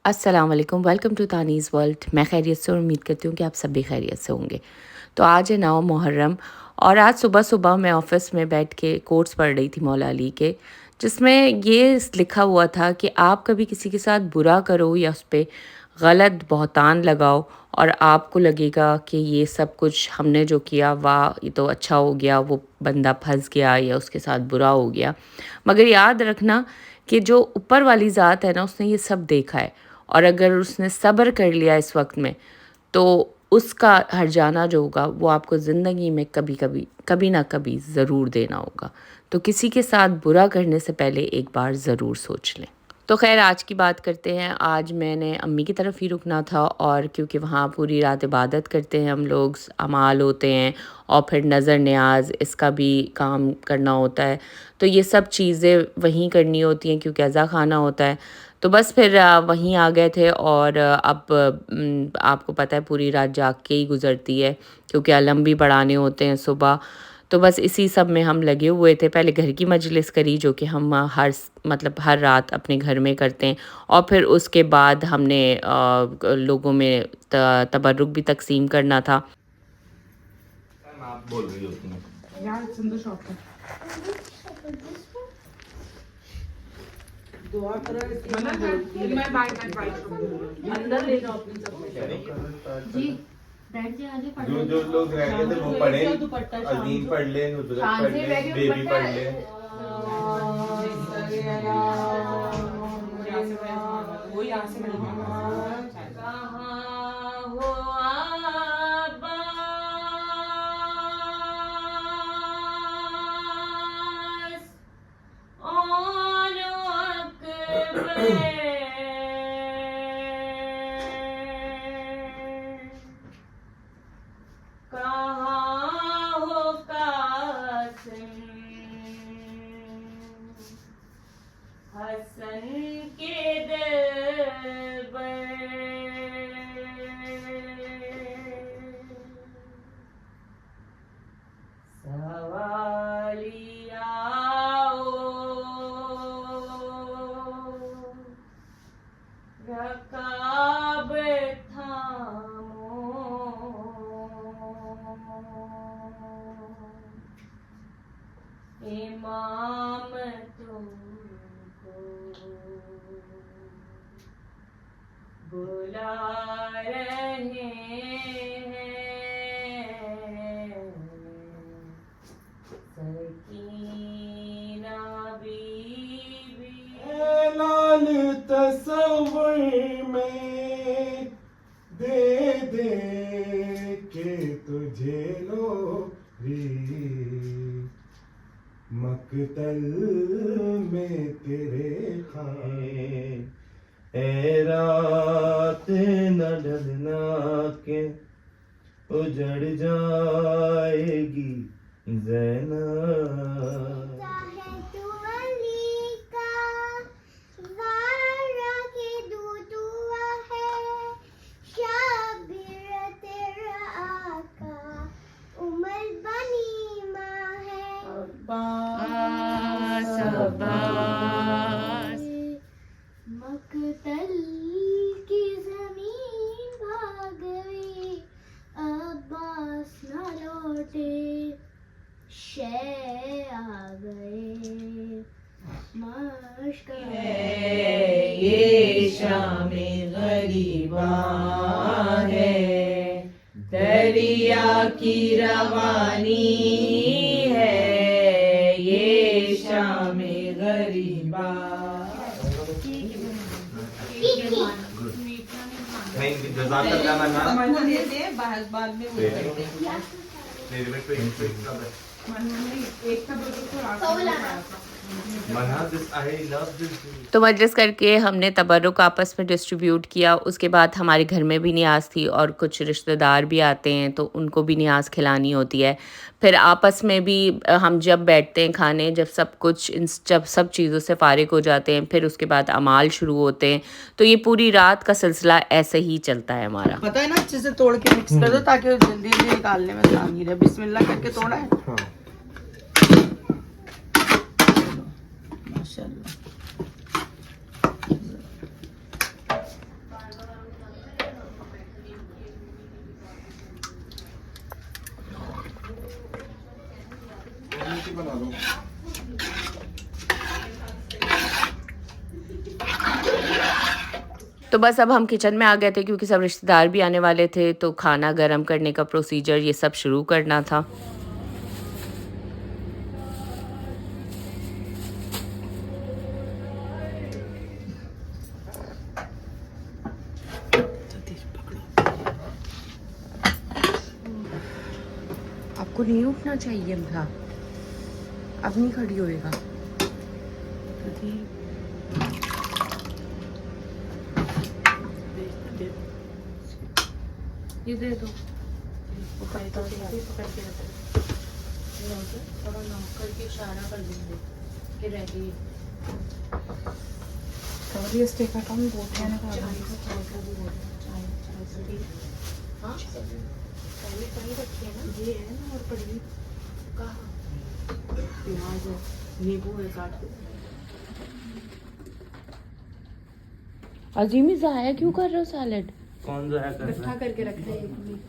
अस्सलाम वालेकुम, welcome to तानीज़ world. मैं खैरियत से और उम्मीद करती हूँ कि आप सब भी खैरियत से होंगे। तो आज है 9 मुहर्रम और आज सुबह-सुबह मैं ऑफ़िस में बैठ के कोट्स पढ़ रही थी मौला अली के, जिसमें ये लिखा हुआ था कि आप कभी किसी के साथ बुरा करो या उस पे गलत बहतान लगाओ और आपको लगेगा कि ये सब कुछ हमने जो किया, वाह! ये तो अच्छा हो गया, वो बंदा फँस गया या उसके साथ बुरा हो गया। मगर याद रखना कि जो ऊपर वाली ज़ात है ना, उसने ये सब देखा है। और अगर उसने सब्र कर लिया इस वक़्त में, तो उसका हर्जाना जो होगा वो आपको ज़िंदगी में कभी-कभी, कभी ना कभी ज़रूर देना होगा। तो किसी के साथ बुरा करने से पहले एक बार ज़रूर सोच लें। तो ख़ैर आज की बात करते हैं। आज मैंने अम्मी की तरफ ही रुकना था और क्योंकि वहाँ पूरी रात इबादत करते हैं हम लोग, अमाल होते हैं और फिर नज़र न्याज़ इसका भी काम करना होता है। तो ये सब चीज़ें वहीं करनी होती हैं क्योंकि अज़ा ख़ाना होता है। तो बस फिर वहीं आ गए थे और अब आपको पता है पूरी रात जाग के ही गुज़रती है क्योंकि अलम भी पढ़ाने होते हैं सुबह। तो बस इसी सब में हम लगे हुए थे। पहले घर की मजलिस करी जो कि हम मतलब हर रात अपने घर में करते हैं और फिर उसके बाद हमने लोगों में तबर्रुक भी तक़सीम करना था। आप बोल रही होती हैं यार सिंधु शॉप पे दुआ करो मैं बाइक अंदर ले जाओ अपनी सब जी बैठ जाए आगे पढ़ जो लोग रह गए थे वो पढ़े अजीम पढ़ ले नुसरत पढ़ ले बेबी पढ़ ले वो यहाँ से हसन के दिल सवालिया रकाब थामो इमाम तुमको बुला रहे हैं सकीना बीबी लाल तस्वीर में दे दे के तुझे लो मकतल में तेरे खाए ए रात न ढलना के उजड़ जाएगी ज़ैनब शाबाश मकतल की जमीन भाग गई अब्बास न लौटे शे आ गए मश्क ये शामे गरीबा है दरिया की रवानी है ये शामे गरीबा। तो मजलिस करके हमने तबर्रुक आपस में डिस्ट्रीब्यूट किया। उसके बाद हमारे घर में भी नियाज़ थी और कुछ रिश्तेदार भी आते हैं तो उनको भी नियाज़ खिलानी होती है। फिर आपस में भी हम जब बैठते हैं खाने, जब सब चीज़ों से फ़ारिग हो जाते हैं फिर उसके बाद अमाल शुरू होते हैं। तो ये पूरी रात का सिलसिला ऐसे ही चलता है हमारा। पता है ना, अच्छे से तोड़ के मिक्स कर दो ताकि जल्दी जल्दी निकालने में आसानी रहे। बिस्मिल्लाह करके तोड़ा है। हाँ। माशाल्लाह। रोटी बना लो। तो बस अब हम किचन में आ गए थे क्योंकि सब रिश्तेदार भी आने वाले थे, तो खाना गर्म करने का प्रोसीजर ये सब शुरू करना था। आपको नहीं उठना चाहिए था, अब नहीं खड़ी होएगा। ये दे दो, पकड़ के रखो, थोड़ा नॉक करके इशारा कर देंगे कि रेडी है। ये स्टिकर कम बहुत है ना हाँ पहले कहीं रखी है ना, ये है ना, और पड़ी कहाँ प्याज है, नींबू है काट के। अजीमी ज़ाया क्यों कर रहे हो सैलेड? कौन जाया कर रहा है? करके रखते हैं।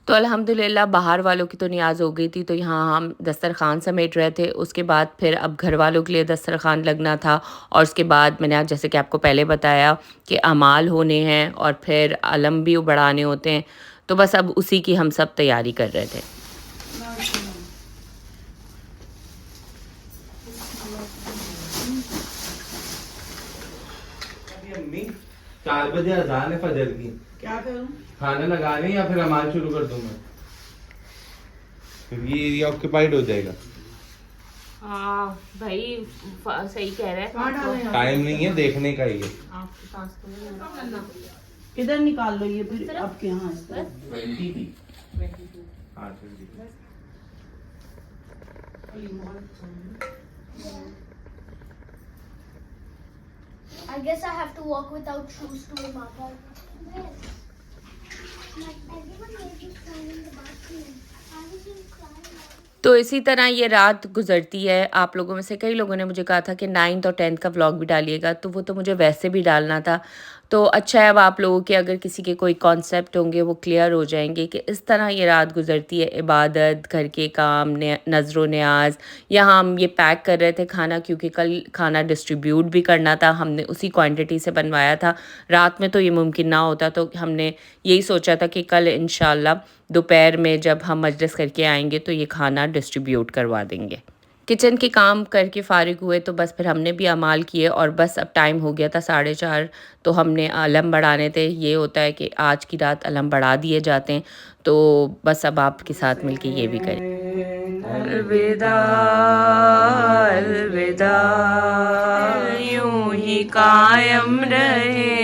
तो अल्हम्दुलिल्लाह बाहर वालों की तो नियाज़ हो गई थी, तो यहाँ हम दस्तरखान समेट रहे थे। उसके बाद फिर अब घर वालों के लिए दस्तरखान लगना था, और उसके बाद मैंने आज जैसे कि आपको पहले बताया कि अमाल होने हैं और फिर अलम भी बढ़ाने होते हैं। तो बस अब उसी की हम सब तैयारी कर रहे थे। अम्मी 4 बजे अजान है फजर की। क्या करूं? खाना लगा रहे हैं या फिर अमाल शुरू कर दूं मैं? क्योंकि ये एरिया ऑक्यूपाइड हो जाएगा। हाँ भाई सही कह रहे कहाँ डालें आप? टाइम नहीं है देखने का ही है। आपके पास तो इधर निकाल लो ये फिर आपके यहाँ है। 20 हाँ, 20। I guess I have to walk without shoes to Mama. Yes. Like everyone was just crying in the bathroom. I was just crying. तो इसी तरह ये रात गुजरती है। आप लोगों में से कई लोगों ने मुझे कहा था कि 9th और 10th का व्लॉग भी डालिएगा, तो वो तो मुझे वैसे भी डालना था। तो अच्छा है, अब आप लोगों के अगर किसी के कोई कॉन्सेप्ट होंगे वो क्लियर हो जाएंगे कि इस तरह ये रात गुजरती है। इबादत, घर के काम, नज़र व नियाज़। यहाँ हम ये पैक कर रहे थे खाना, क्योंकि कल खाना डिस्ट्रीब्यूट भी करना था। हमने उसी क्वांटिटी से बनवाया था। रात में तो ये मुमकिन ना होता, तो हमने यही सोचा था कि कल इंशाल्लाह दोपहर में जब हम मजलिस करके आएंगे तो ये खाना डिस्ट्रीब्यूट करवा देंगे। किचन के काम करके फ़ारिग हुए तो बस फिर हमने भी अमाल किए, और बस अब टाइम हो गया था 4:30, तो हमने अलम बढ़ाने थे। ये होता है कि आज की रात अलम बढ़ा दिए जाते हैं, तो बस अब आपके साथ मिलके ये भी करें। अलविदा अलविदा यूं ही कायम रहे।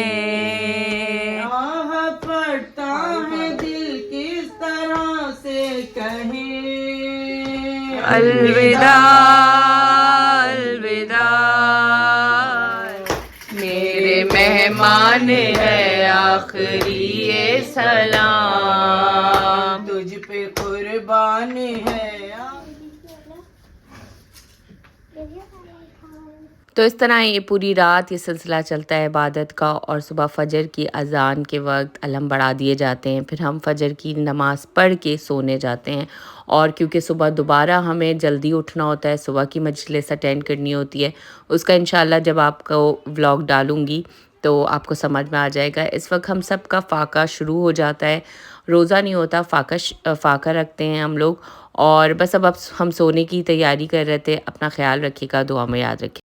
आह पड़ता है दिल किस तरह से कहे। अलविदा अलविदा मेरे मेहमान है आखिरी ये सलाम, तुझ पे कुर्बान है। तो इस तरह ये पूरी रात ये सिलसिला चलता है इबादत का, और सुबह फ़जर की अज़ान के वक्त अलम बढ़ा दिए जाते हैं। फिर हम फ़जर की नमाज़ पढ़ के सोने जाते हैं, और क्योंकि सुबह दोबारा हमें जल्दी उठना होता है, सुबह की मजलिस अटेंड करनी होती है। उसका इंशाल्लाह जब आपको व्लॉग डालूँगी तो आपको समझ में आ जाएगा। इस वक्त हम सब का फ़ाका शुरू हो जाता है। रोज़ा नहीं होता, फ़ाका रखते हैं हम लोग, और बस अब हम सोने की तैयारी कर रहे थे। अपना ख्याल रखिएगा, दुआ में याद रखिए।